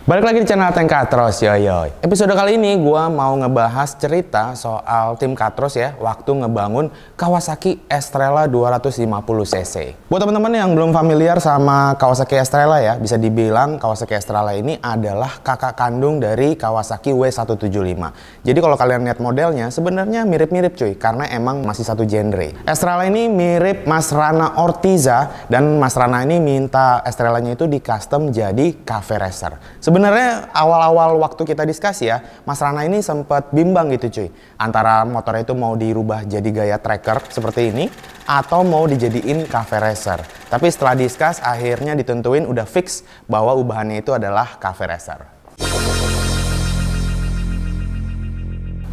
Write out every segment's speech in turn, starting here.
Balik lagi di channel Tank Katros, yoyoy. Episode kali ini gue mau ngebahas cerita soal tim Katros ya, waktu ngebangun Kawasaki Estrella 250cc. Buat teman-teman yang belum familiar sama Kawasaki Estrella ya, bisa dibilang Kawasaki Estrella ini adalah kakak kandung dari Kawasaki W175. Jadi kalau kalian lihat modelnya, sebenarnya mirip-mirip cuy, karena emang masih satu genre. Estrella ini mirip Mas Rana Ortiza, dan Mas Rana ini minta Estrellanya itu di custom jadi cafe racer. Sebenarnya awal-awal waktu kita diskusi ya, Mas Rana ini sempat bimbang gitu cuy, antara motornya itu mau dirubah jadi gaya tracker seperti ini atau mau dijadiin cafe racer. Tapi setelah diskus akhirnya ditentuin udah fix bahwa ubahannya itu adalah cafe racer.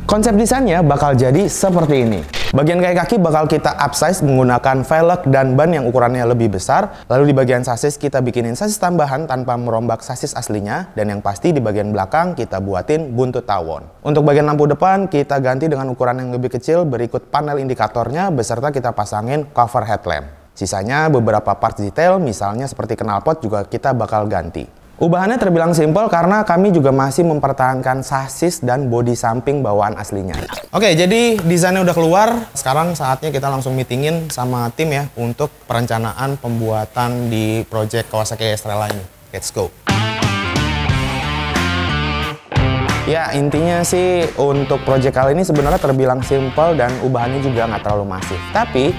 Konsep desainnya bakal jadi seperti ini. Bagian kaki kaki bakal kita upsize menggunakan velg dan ban yang ukurannya lebih besar. Lalu di bagian sasis kita bikinin sasis tambahan tanpa merombak sasis aslinya. Dan yang pasti di bagian belakang kita buatin buntut tawon. Untuk bagian lampu depan kita ganti dengan ukuran yang lebih kecil berikut panel indikatornya beserta kita pasangin cover headlamp. Sisanya beberapa parts detail misalnya seperti knalpot juga kita bakal ganti. Ubahannya terbilang simpel karena kami juga masih mempertahankan sasis dan bodi samping bawaan aslinya. Oke, jadi desainnya udah keluar. Sekarang saatnya kita langsung meetingin sama tim ya untuk perencanaan pembuatan di project Kawasaki Estrella ini. Let's go. Ya, intinya sih untuk project kali ini sebenarnya terbilang simpel dan ubahannya juga nggak terlalu masif. Tapi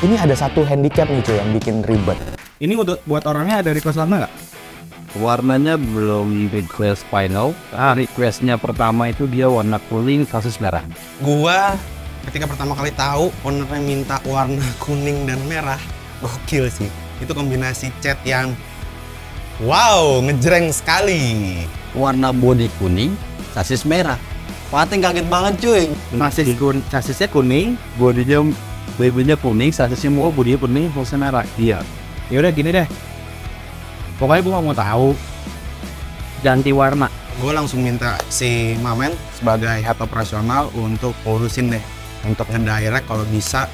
ini ada satu handicap nih cuy yang bikin ribet. Ini untuk buat orangnya ada request lama nggak? Warnanya belum request final. Requestnya pertama itu dia warna kuning sasis merah. Gua ketika pertama kali tahu ownernya minta warna kuning dan merah, gokil sih. Itu kombinasi cat yang wow, ngejreng sekali. Warna bodi kuning, sasis merah. Pating kaget banget cuy. Sasisnya kuning, bodinya kuning, sasisnya mau bodinya kuning, sasis merah. Iya. Ya udah gini deh. Pokoknya gue mau tahu ganti warna. Gue langsung minta si Mamen sebagai head operasional untuk urusin deh, untuk ngedirect kalau bisa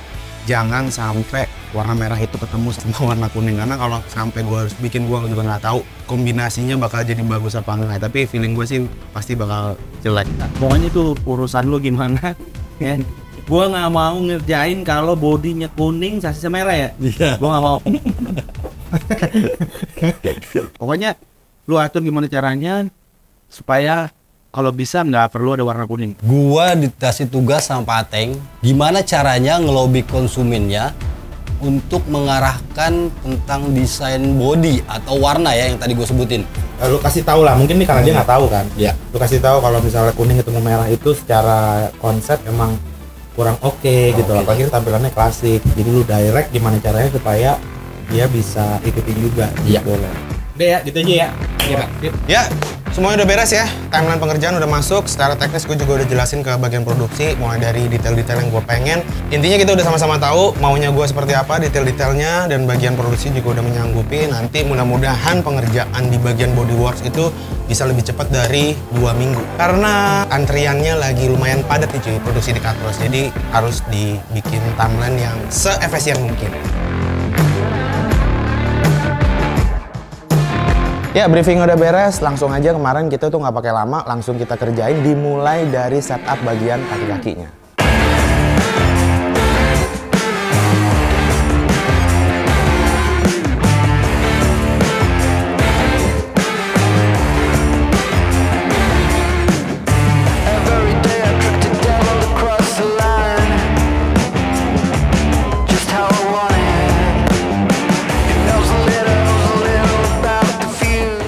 jangan sampai warna merah itu ketemu sama warna kuning, karena kalau sampai gue harus bikin gue juga nggak tahu kombinasinya bakal jadi bagus apa enggak. Tapi feeling gue sih pasti bakal jelek. Pokoknya itu urusan lu gimana ya. Gue nggak mau ngerjain kalau bodinya kuning sasisnya merah ya. Iya. Gue nggak mau. Pokoknya lu atur gimana caranya supaya kalau bisa nggak perlu ada warna kuning. Gua dikasih tugas sama Pateng gimana caranya ngelobi konsumennya untuk mengarahkan tentang desain body atau warna ya yang tadi gue sebutin. Lu kasih tahu lah, mungkin nih karena dia nggak tahu kan. Ya. Lu kasih tahu kalau misalnya kuning ketemu merah itu secara konsep emang kurang oke gitu. Apalagi tampilannya klasik. Jadi lu direct gimana caranya supaya dia bisa ikutin juga. Iya. Boleh. Udah ya, gitu aja ya. Iya, Pak. Ya, semuanya udah beres ya. Timeline pengerjaan udah masuk. Secara teknis gue juga udah jelasin ke bagian produksi, mulai dari detail-detail yang gue pengen. Intinya kita udah sama-sama tahu maunya gue seperti apa, detail-detailnya, dan bagian produksi juga udah menyanggupi. Nanti mudah-mudahan pengerjaan di bagian bodyworks itu bisa lebih cepat dari 2 minggu. Karena antriannya lagi lumayan padat nih cuy, produksi di Katros. Jadi harus dibikin timeline yang se-efisien mungkin. Ya, briefing udah beres, langsung aja kemarin kita tuh nggak pakai lama, langsung kita kerjain dimulai dari setup bagian kaki-kakinya.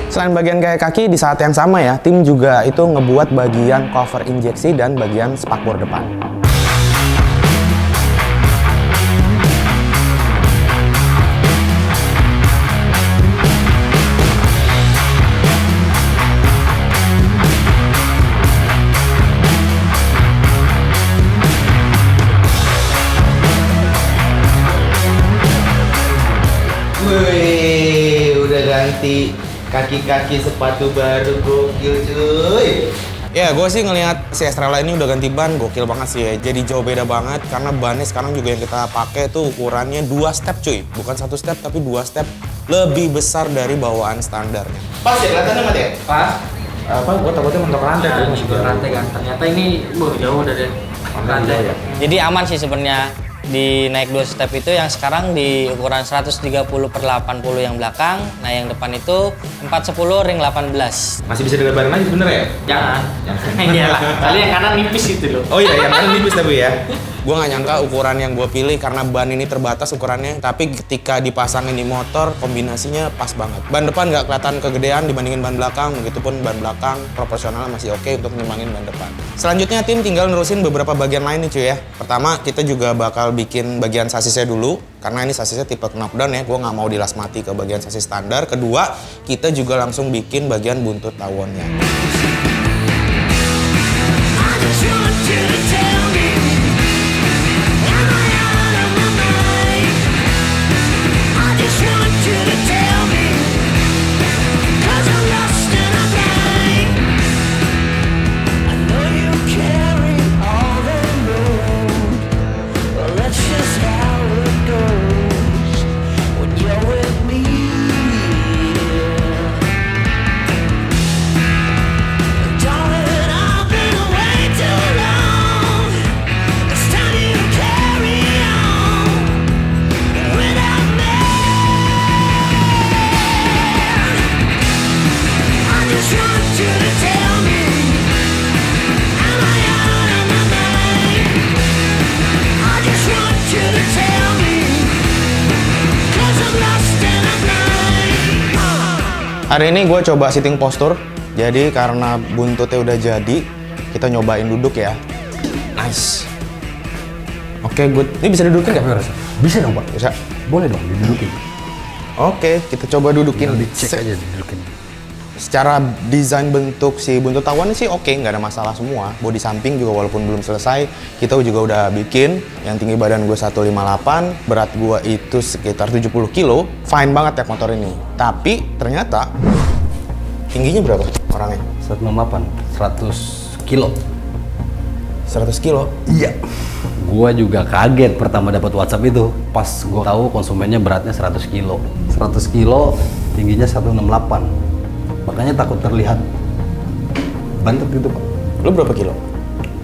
Selain bagian kayak kaki, di saat yang sama ya, tim juga itu ngebuat bagian cover injeksi dan bagian spakbor depan. Wih, udah ganti kaki-kaki sepatu baru, gokil cuy. Ya, gue sih ngelihat si Estrella ini udah ganti ban, gokil banget sih ya. Jadi jauh beda banget karena bannya sekarang juga yang kita pakai tuh ukurannya 2 step cuy. Bukan 1 step tapi 2 step. lebih besar dari bawaan standarnya. Pas ya kelihatannya Mat ya? Pas. Apa? Gua takutnya mentok lantai tuh masih jauh. Rantai kan. Ternyata ini jauh dari rantai. Ya. Jadi aman sih sebenarnya di naik 2 step itu yang sekarang di ukuran 130/80 yang belakang, nah yang depan itu 410 ring 18. Masih bisa dilebarin lagi bener ya? Jangan. Iyalah. Kali yang kanan nipis itu loh. Oh iya, yang kanan nipis tapi ya. Gue nggak nyangka ukuran yang gue pilih karena ban ini terbatas ukurannya, tapi ketika dipasangin di motor kombinasinya pas banget. Ban depan nggak kelihatan kegedean dibandingin ban belakang, begitupun ban belakang proporsionalnya masih oke untuk nyimbangin ban depan. Selanjutnya tim tinggal nerusin beberapa bagian lain nih cuy ya. Pertama kita juga bakal bikin bagian sasisnya dulu, karena ini sasisnya tipe knockdown ya, gue nggak mau dilas mati ke bagian sasis standar. Kedua, kita juga langsung bikin bagian buntut tawonnya. Hari ini gue coba sitting posture, jadi karena buntutnya udah jadi, kita nyobain duduk ya. Nice. Oke, good. Ini bisa didudukin nggak? Bisa dong Pak. Bisa. Boleh dong didudukin. Oke, kita coba dudukin. Dicek aja didudukin. Secara desain bentuk si buntut tawon sih oke, nggak ada masalah semua. Bodi samping juga walaupun belum selesai, kita juga udah bikin. Yang tinggi badan gue 158, berat gue itu sekitar 70 kilo. Fine banget ya motor ini. Tapi ternyata tingginya berapa orangnya? 168, 100 kilo. 100 kilo? Iya. Gua juga kaget pertama dapat WhatsApp itu. Pas gua tahu konsumennya beratnya 100 kilo. 100 kilo, tingginya 168. Makanya takut terlihat bantet gitu Pak. Lu berapa kilo?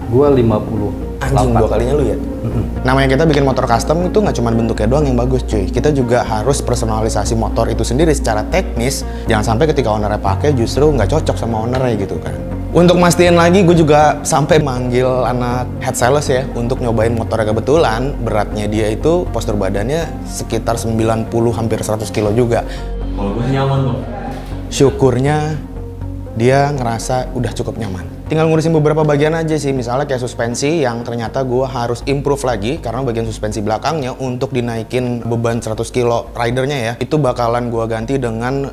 Gua 50. Anjing, 2 kalinya lu ya? Namanya kita bikin motor custom itu nggak cuma bentuknya doang yang bagus cuy. Kita juga harus personalisasi motor itu sendiri secara teknis. Jangan sampai ketika ownernya pakai justru nggak cocok sama ownernya gitu kan. Untuk mastiin lagi, gue juga sampai manggil anak head sales ya untuk nyobain motornya. Kebetulan beratnya dia itu postur badannya sekitar 90 hampir 100 kilo juga. Kalau gue nyaman dong. Syukurnya dia ngerasa udah cukup nyaman. Tinggal ngurusin beberapa bagian aja sih, misalnya kayak suspensi yang ternyata gue harus improve lagi karena bagian suspensi belakangnya untuk dinaikin beban 100 kilo ridernya ya, itu bakalan gue ganti dengan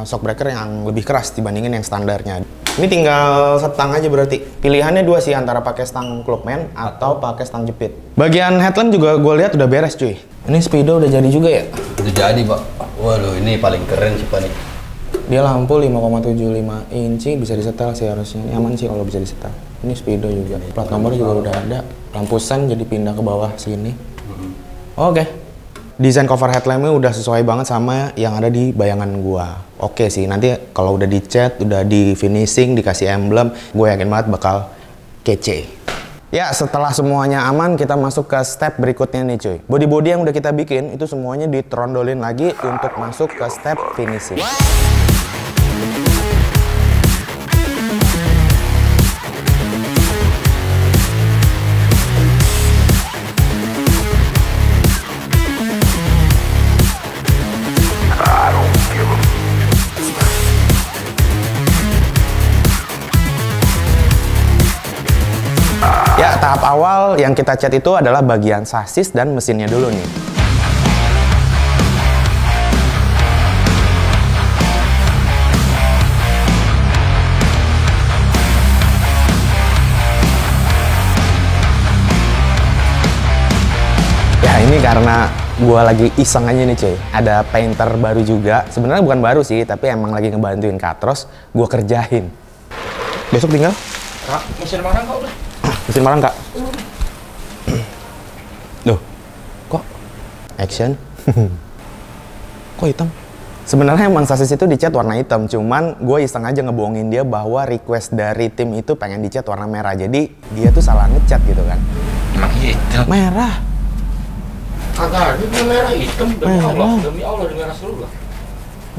shock breaker yang lebih keras dibandingin yang standarnya. Ini tinggal setang aja berarti. Pilihannya dua sih, antara pakai stang Clubman atau pakai stang jepit. Bagian headlamp juga gue lihat udah beres cuy. Ini Speedo udah jadi juga ya? Udah jadi Pak. Waduh, ini paling keren sih Pak nih. Dia lampu 5,75 inci, bisa disetel sih harusnya. Nyaman sih kalau bisa disetel. Ini Speedo juga. Plat nomor juga udah ada. Lampu sen jadi pindah ke bawah sini. Oke. Desain cover headlampnya udah sesuai banget sama yang ada di bayangan gua. Oke sih, nanti kalau udah dicat, udah di finishing, dikasih emblem, gue yakin banget bakal kece. Ya, setelah semuanya aman, kita masuk ke step berikutnya nih cuy. Body-body yang udah kita bikin, itu semuanya ditrondolin lagi untuk masuk ke step finishing. Ya, tahap awal yang kita cat itu adalah bagian sasis dan mesinnya dulu nih. Ya, ini karena gua lagi iseng aja nih cuy. Ada painter baru juga. Sebenarnya bukan baru sih, tapi emang lagi ngebantuin Katros, gua kerjain. Besok tinggal? Kak, mesin marang kok udah. Mesin marang kak? Loh, kok action? Kok hitam? Sebenarnya emang sasis itu dicat warna hitam, cuman gue iseng aja ngebohongin dia bahwa request dari tim itu pengen dicat warna merah. Jadi dia tuh salah ngecat gitu kan. Hitam. Merah. Kagak, ini merah hitam demi Allah demi Rasulullah.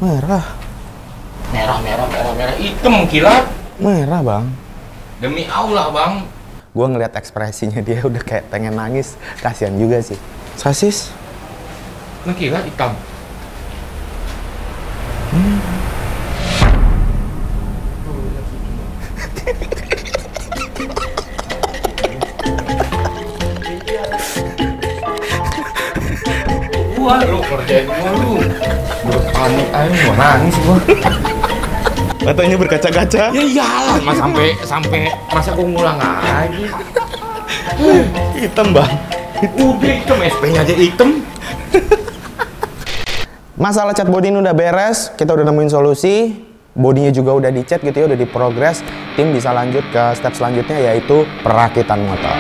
Merah. Merah hitam kilat. Merah, Bang. Demi Allah, Bang. Gue ngeliat ekspresinya dia udah kayak pengen nangis. Kasian juga sih. Sasis. Nah, kilat hitam. Wah, lu kerjain gua lu. Udah panik aja gua nangis gua. Matanya berkaca-kaca. Ya iyalah, mas sampai masa gua ngulang lagi. Hitam, Bang. Udah hitam, SP-nya aja hitam. Masalah cat body ini udah beres, kita udah nemuin solusi. Bodinya juga udah dicat gitu ya, udah diprogres. Tim bisa lanjut ke step selanjutnya yaitu perakitan motor.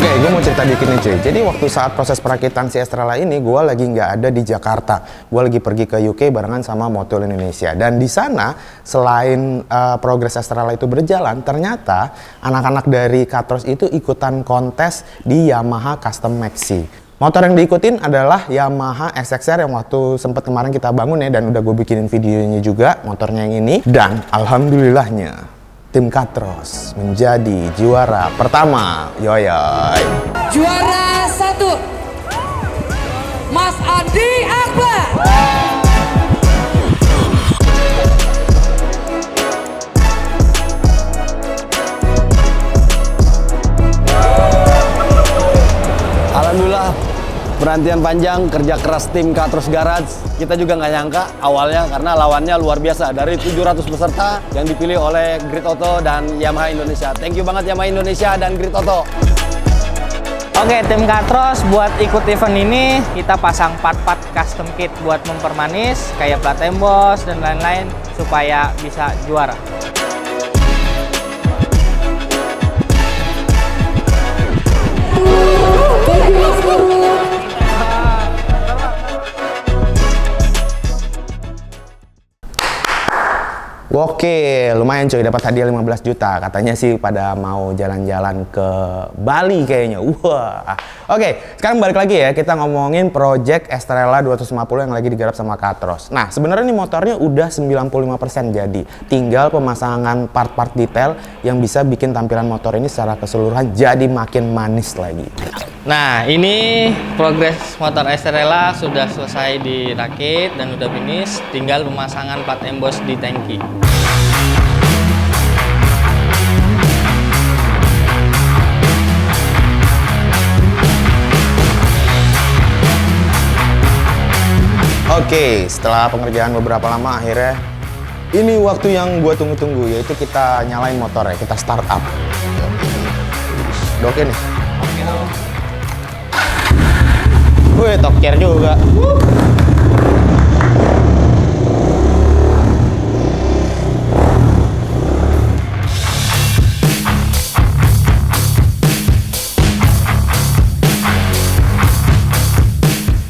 Oke, gue mau cerita dikit nih cuy. Jadi waktu saat proses perakitan si Estrella ini, gue lagi nggak ada di Jakarta. Gue lagi pergi ke UK barengan sama Motul Indonesia. Dan di sana, selain progres Estrella itu berjalan, ternyata anak-anak dari Katros itu ikutan kontes di Yamaha Custom Maxi. Motor yang diikutin adalah Yamaha SXR yang waktu sempat kemarin kita bangun ya, dan udah gue bikinin videonya juga, motornya yang ini. Dan alhamdulillahnya, tim Katros menjadi juara pertama. Yoyoy. Juara 1 Mas Andi Akbar. Alhamdulillah, penantian panjang, kerja keras tim Katros Garage. Kita juga nggak nyangka awalnya karena lawannya luar biasa. Dari 700 peserta yang dipilih oleh Grid Auto dan Yamaha Indonesia. Thank you banget Yamaha Indonesia dan Grid Auto. Oke, tim Katros buat ikut event ini kita pasang part-part custom kit buat mempermanis kayak plat emboss dan lain-lain supaya bisa juara. Oke, lumayan cuy, dapat hadiah 15 juta. Katanya sih pada mau jalan-jalan ke Bali kayaknya. Wah. Oke, sekarang balik lagi ya, kita ngomongin project Estrella 250 yang lagi digarap sama Katros. Nah, sebenarnya nih motornya udah 95% jadi. Tinggal pemasangan part-part detail yang bisa bikin tampilan motor ini secara keseluruhan jadi makin manis lagi. Nah, ini progres motor Estrella sudah selesai dirakit dan udah finish, tinggal pemasangan plat emboss di tangki. Oke, setelah pengerjaan beberapa lama akhirnya ini waktu yang gue tunggu-tunggu, yaitu kita nyalain motor ya, kita start up. Oke nih. Wih, tokcer juga.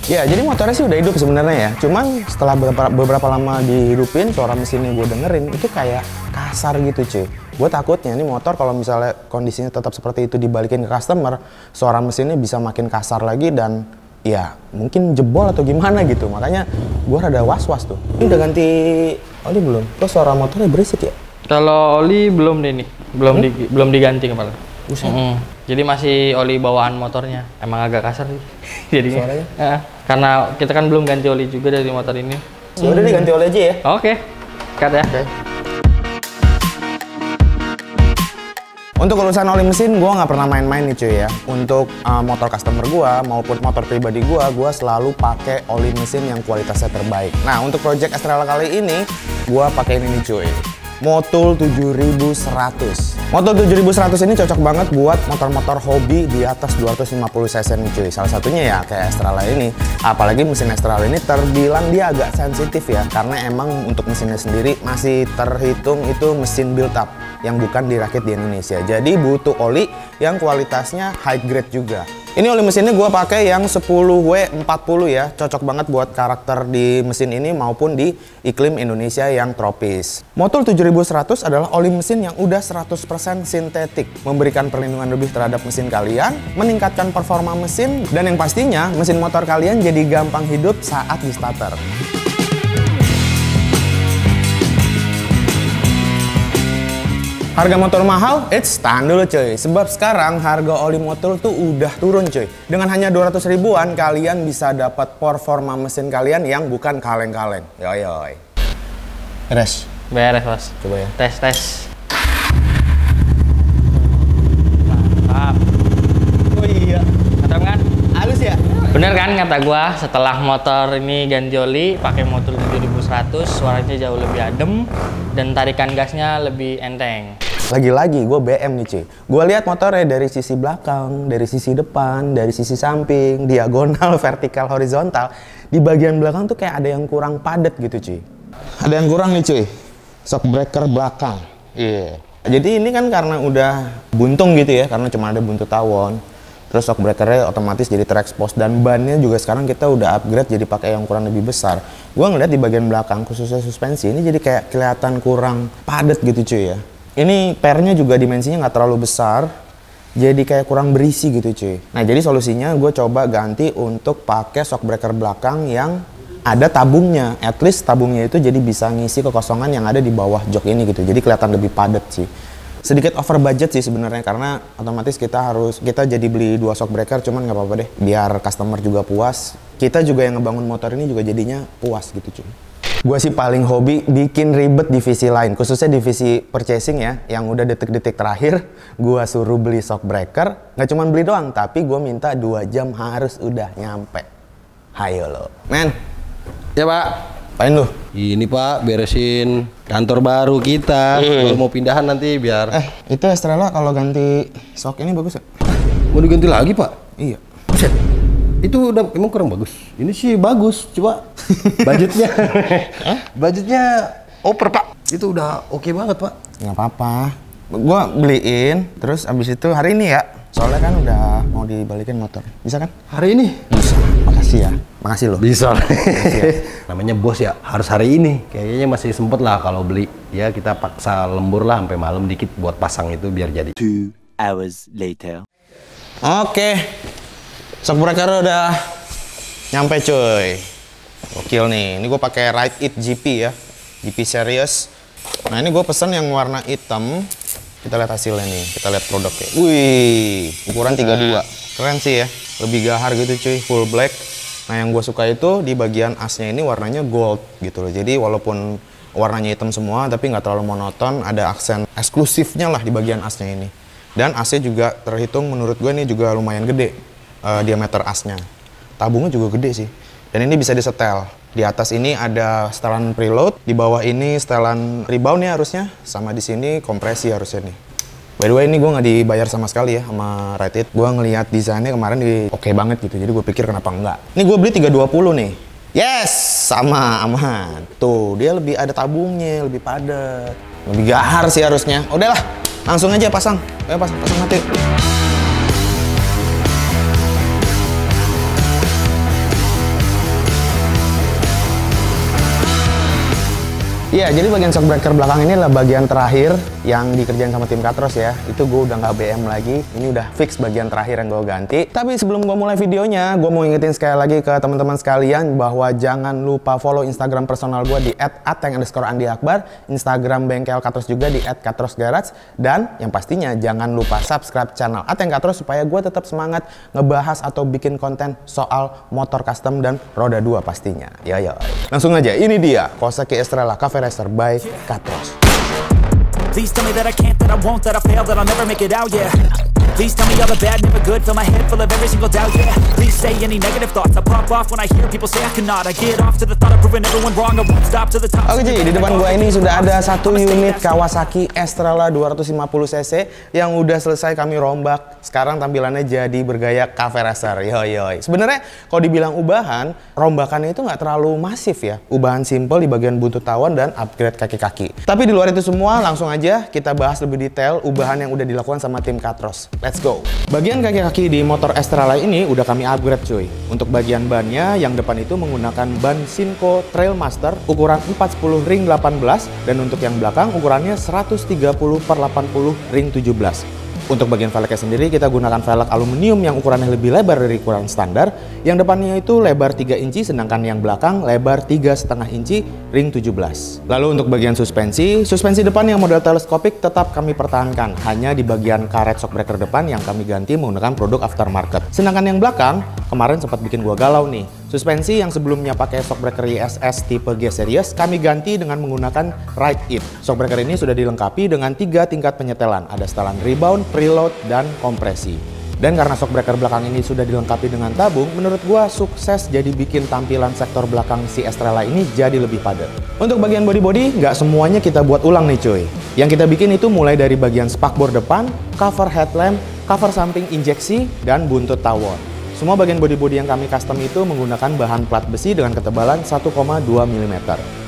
Ya, jadi motornya sih udah hidup sebenarnya ya. Cuman setelah beberapa lama dihidupin, suara mesinnya gue dengerin itu kayak kasar gitu cuy. Gue takutnya nih motor kalau misalnya kondisinya tetap seperti itu dibalikin ke customer, suara mesinnya bisa makin kasar lagi dan ya mungkin jebol atau gimana gitu. Makanya gue rada was-was tuh. Ini udah ganti oli belum? Kok suara motornya berisik ya? Kalau oli belum deh nih, belum diganti kepala. Jadi masih oli bawaan motornya, emang agak kasar sih. Jadi suaranya? Karena kita kan belum ganti oli juga dari motor ini. Ya udah diganti oli aja ya. Oke, cut ya. Oke. Untuk urusan oli mesin, gue nggak pernah main-main nih cuy ya. Untuk motor customer gue maupun motor pribadi gue selalu pakai oli mesin yang kualitasnya terbaik. Nah, untuk project Estrella kali ini, gue pakai ini nih cuy. Motul 7100. Motul 7100 ini cocok banget buat motor-motor hobi di atas 250 cc nih cuy. Salah satunya ya kayak Estrella ini. Apalagi mesin Estrella ini terbilang dia agak sensitif ya, karena emang untuk mesinnya sendiri masih terhitung itu mesin build up yang bukan dirakit di Indonesia. Jadi butuh oli yang kualitasnya high grade juga. Ini oli mesinnya gue pakai yang 10W40 ya, cocok banget buat karakter di mesin ini maupun di iklim Indonesia yang tropis. Motul 7100 adalah oli mesin yang udah 100% sintetik, memberikan perlindungan lebih terhadap mesin kalian, meningkatkan performa mesin, dan yang pastinya mesin motor kalian jadi gampang hidup saat di starter. Harga motor mahal? Tahan dulu cuy. Sebab sekarang harga oli motor tuh udah turun cuy. Dengan hanya 200 ribuan, kalian bisa dapat performa mesin kalian yang bukan kaleng-kaleng. Yoyoy. Beres? Beres, Bos. Coba ya. Tes. Mantap. Oh iya. Mantap kan? Halus ya? Bener kan kata gua, setelah motor ini ganti oli, pakai motor 7100, suaranya jauh lebih adem dan tarikan gasnya lebih enteng. Lagi-lagi gue BM nih cuy. Gue lihat motornya dari sisi belakang, dari sisi depan, dari sisi samping, diagonal, vertikal, horizontal. Di bagian belakang tuh kayak ada yang kurang padat gitu cuy. Ada yang kurang nih cuy. Shock breaker belakang. Iya. Jadi ini kan karena udah buntung gitu ya, karena cuma ada buntut tawon. Terus shock breakernya otomatis jadi terekspos, dan bannya juga sekarang kita udah upgrade jadi pakai yang ukuran lebih besar. Gua ngeliat di bagian belakang khususnya suspensi ini jadi kayak kelihatan kurang padat gitu cuy ya. Ini pernya juga dimensinya nggak terlalu besar, jadi kayak kurang berisi gitu cuy. Nah jadi solusinya gue coba ganti untuk pakai shock breaker belakang yang ada tabungnya. At least tabungnya itu jadi bisa ngisi kekosongan yang ada di bawah jok ini gitu. Jadi kelihatan lebih padat sih. Sedikit over budget sih sebenarnya, karena otomatis kita jadi beli 2 shock breaker, cuman nggak apa-apa deh, biar customer juga puas, kita juga yang ngebangun motor ini juga jadinya puas gitu cuy. Gue sih paling hobi bikin ribet divisi lain, khususnya divisi purchasing ya, yang udah detik-detik terakhir gue suruh beli shock breaker. Nggak cuman beli doang, tapi gue minta 2 jam harus udah nyampe. Hayo lo men. Ya Pak. Apain lu? Ini Pak, beresin kantor baru kita. Kalau mau pindahan nanti biar... Itu Estrella kalau ganti shock ini bagus ya? Mau diganti lagi Pak? Iya. Buset, itu udah emang kurang bagus. Ini sih bagus, coba budgetnya. Budgetnya over Pak. Itu udah oke banget Pak. Nggak apa-apa. Gua beliin, terus abis itu hari ini ya. Soalnya kan udah mau dibalikin motor. Bisa kan? Hari ini? Bisa. Makasih ya. Makasih loh. Bisa. Namanya bos ya, harus hari ini. Kayaknya masih sempet lah kalau beli. Ya kita paksa lembur lah sampai malam dikit buat pasang itu biar jadi. 2 hours later. Oke. Shock breaker udah nyampe cuy. Gokil nih. Ini gue pakai Ride It GP ya. GP Series. Nah ini gue pesen yang warna hitam. Kita lihat hasilnya nih. Kita lihat produknya. Wih, ukuran 32. Keren sih ya. Lebih gahar gitu cuy, full black. Nah yang gue suka itu di bagian asnya ini warnanya gold gitu loh. Jadi walaupun warnanya hitam semua tapi nggak terlalu monoton, ada aksen eksklusifnya lah di bagian asnya ini. Dan asnya juga terhitung menurut gue ini juga lumayan gede diameter asnya. Tabungnya juga gede sih. Dan ini bisa disetel. Di atas ini ada setelan preload, di bawah ini setelan rebound ya harusnya, sama di sini kompresi harusnya nih. By the way ini gue nggak dibayar sama sekali ya sama Ride It. Gue ngelihat desainnya kemarin oke banget gitu, jadi gue pikir kenapa enggak. Ini gue beli 320 nih. Yes, sama aman. Tuh dia lebih ada tabungnya, lebih padat, lebih gahar sih harusnya. Udahlah, langsung aja pasang. Ayo pasang mati. Iya, jadi bagian shock breaker belakang ini adalah bagian terakhir yang dikerjain sama tim Katros ya. Itu gue udah nggak BM lagi, ini udah fix bagian terakhir yang gue ganti. Tapi sebelum gue mulai videonya, gue mau ingetin sekali lagi ke teman-teman sekalian bahwa jangan lupa follow Instagram personal gue di @ateng_andiakbar, Instagram bengkel Katros juga di @katrosgarage, dan yang pastinya jangan lupa subscribe channel Ateng Katros supaya gue tetap semangat ngebahas atau bikin konten soal motor custom dan roda 2 pastinya. Ya. Langsung aja, ini dia Kawasaki Estrella Cafe Racer by Katros. Please tell me that I can't, that I won't, that I fail, that I'll never make it out, yeah. Please tell me all the bad, never good. Fill my head full of every single doubt, yeah. Please say any negative thoughts. I pop off when I hear people say I cannot. I get off to the thought of proving everyone wrong. I won't stop to the top. Oke cuy, di depan gua ini sudah ada satu unit Kawasaki Estrella 250cc yang udah selesai kami rombak. Sekarang tampilannya jadi bergaya cafe racer. Yoi. Sebenarnya kalau dibilang ubahan, rombakannya itu nggak terlalu masif ya. Ubahan simple di bagian buntut tawon dan upgrade kaki-kaki. Tapi di luar itu semua, langsung aja kita bahas lebih detail ubahan yang udah dilakukan sama tim Katros. Let's go. Bagian kaki-kaki di motor Estrella ini udah kami upgrade cuy. Untuk bagian bannya, yang depan itu menggunakan ban Shinko Trailmaster ukuran 410 ring 18 dan untuk yang belakang ukurannya 130/80 ring 17. Untuk bagian velgnya sendiri kita gunakan velg aluminium yang ukurannya lebih lebar dari ukuran standar. Yang depannya itu lebar 3 inci sedangkan yang belakang lebar 3,5 inci ring 17. Lalu untuk bagian suspensi depan yang model teleskopik tetap kami pertahankan. Hanya di bagian karet shockbreaker depan yang kami ganti menggunakan produk aftermarket. Sedangkan yang belakang kemarin sempat bikin gua galau nih. Suspensi yang sebelumnya pakai shockbreaker ISS tipe G series kami ganti dengan menggunakan Ride It. Shockbreaker ini sudah dilengkapi dengan 3 tingkat penyetelan, ada setelan rebound, preload, dan kompresi. Dan karena shockbreaker belakang ini sudah dilengkapi dengan tabung, menurut gua sukses jadi bikin tampilan sektor belakang si Estrella ini jadi lebih padat. Untuk bagian body-body, nggak semuanya kita buat ulang nih cuy. Yang kita bikin itu mulai dari bagian spakbor depan, cover headlamp, cover samping injeksi, dan buntut tawon. Semua bagian body-body yang kami custom itu menggunakan bahan plat besi dengan ketebalan 1,2 mm.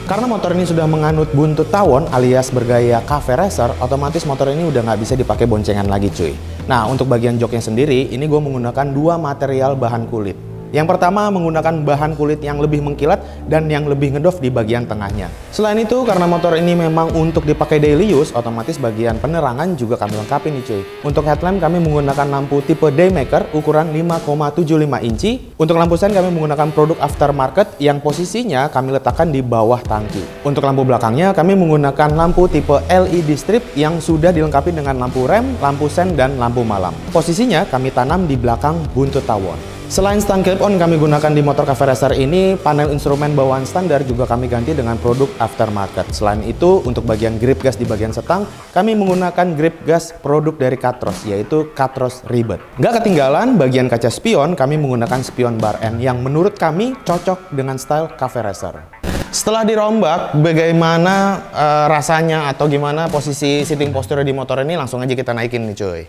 Karena motor ini sudah menganut buntut tawon alias bergaya cafe racer, otomatis motor ini udah nggak bisa dipakai boncengan lagi cuy. Nah, untuk bagian joknya sendiri, ini gue menggunakan 2 material bahan kulit. Yang pertama menggunakan bahan kulit yang lebih mengkilat dan yang lebih ngedoff di bagian tengahnya. Selain itu, karena motor ini memang untuk dipakai daily use, otomatis bagian penerangan juga kami lengkapi nih cuy. Untuk headlamp kami menggunakan lampu tipe Daymaker ukuran 5,75 inci. Untuk lampu sen kami menggunakan produk aftermarket yang posisinya kami letakkan di bawah tangki. Untuk lampu belakangnya kami menggunakan lampu tipe LED strip yang sudah dilengkapi dengan lampu rem, lampu sen, dan lampu malam. Posisinya kami tanam di belakang buntut tawon. Selain stang clip-on kami gunakan di motor cafe racer ini, panel instrumen bawaan standar juga kami ganti dengan produk aftermarket. Selain itu, untuk bagian grip gas di bagian setang, kami menggunakan grip gas produk dari Katros, yaitu Katros Ribet. Nggak ketinggalan, bagian kaca spion kami menggunakan spion bar N yang menurut kami cocok dengan style cafe racer. Setelah dirombak, bagaimana rasanya atau gimana posisi sitting posture di motor ini, langsung aja kita naikin nih cuy.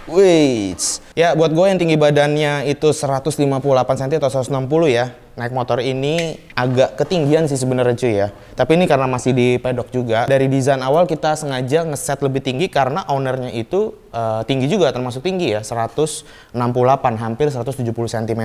Wait. Ya, buat gue yang tinggi badannya itu 158 cm atau 160 ya. Naik motor ini agak ketinggian sih sebenarnya cuy ya. Tapi ini karena masih di pedok juga. Dari desain awal kita sengaja ngeset lebih tinggi karena ownernya itu tinggi juga, termasuk tinggi ya. 168, hampir 170 cm.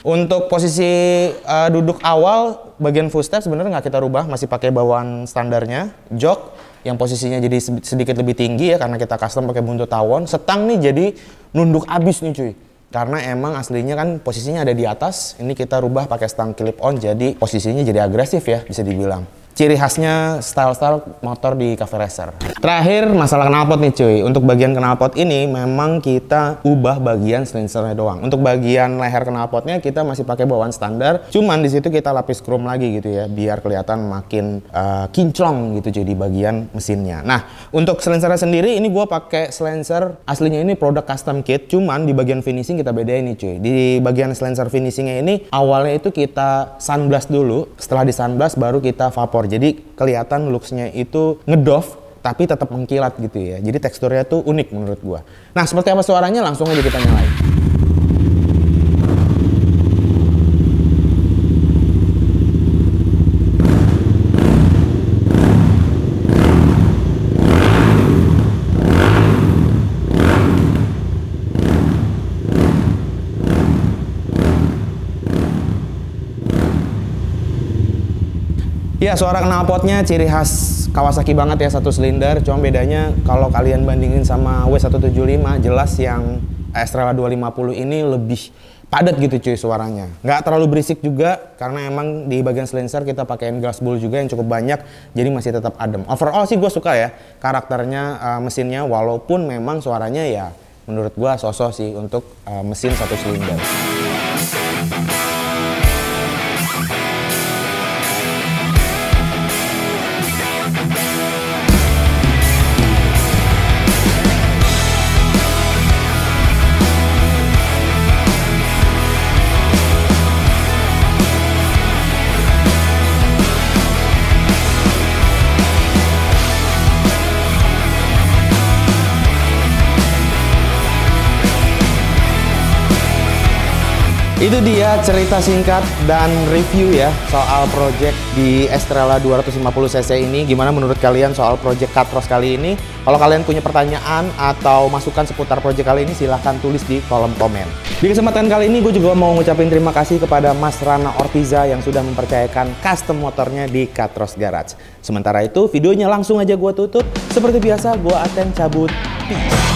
Untuk posisi duduk awal, bagian footstep sebenarnya nggak kita rubah. Masih pakai bawaan standarnya. Jok yang posisinya jadi sedikit lebih tinggi ya karena kita custom pakai buntut tawon. Setang nih jadi nunduk abis nih cuy. Karena emang aslinya kan posisinya ada di atas, ini kita rubah pakai stang clip on jadi posisinya jadi agresif ya bisa dibilang. Ciri khasnya style-style motor di cafe racer. Terakhir masalah knalpot nih cuy. Untuk bagian knalpot ini memang kita ubah bagian silencernya doang. Untuk bagian leher knalpotnya kita masih pakai bawaan standar. Cuman di situ kita lapis chrome lagi gitu ya, biar kelihatan makin kinclong gitu cuy di bagian mesinnya. Nah, untuk silencernya sendiri ini gua pakai silencer aslinya ini produk custom kit. Cuman di bagian finishing kita bedain nih cuy. Di bagian silencer finishingnya ini awalnya itu kita sunblast dulu. Setelah di sunblast baru kita vapor. Jadi kelihatan looks-nya itu ngedoff tapi tetap mengkilat gitu ya. Jadi teksturnya tuh unik menurut gua. Nah, seperti apa suaranya langsung aja kita nyalain. Ya, suara knalpotnya ciri khas Kawasaki banget ya, 1 silinder. Cuma bedanya kalau kalian bandingin sama W175, jelas yang Estrella 250 ini lebih padat gitu cuy suaranya. Nggak terlalu berisik juga karena emang di bagian silencer kita pakein gas bowl juga yang cukup banyak, jadi masih tetap adem. Overall sih gue suka ya karakternya mesinnya, walaupun memang suaranya ya menurut gue sosok sih untuk mesin 1 silinder. Itu dia cerita singkat dan review ya soal project di Estrella 250cc ini. Gimana menurut kalian soal project Katros kali ini? Kalau kalian punya pertanyaan atau masukan seputar project kali ini, silahkan tulis di kolom komen. Di kesempatan kali ini gue juga mau ngucapin terima kasih kepada Mas Rana Ortiza yang sudah mempercayakan custom motornya di Katros Garage. Sementara itu videonya langsung aja gue tutup. Seperti biasa gue Aten cabut. Peace.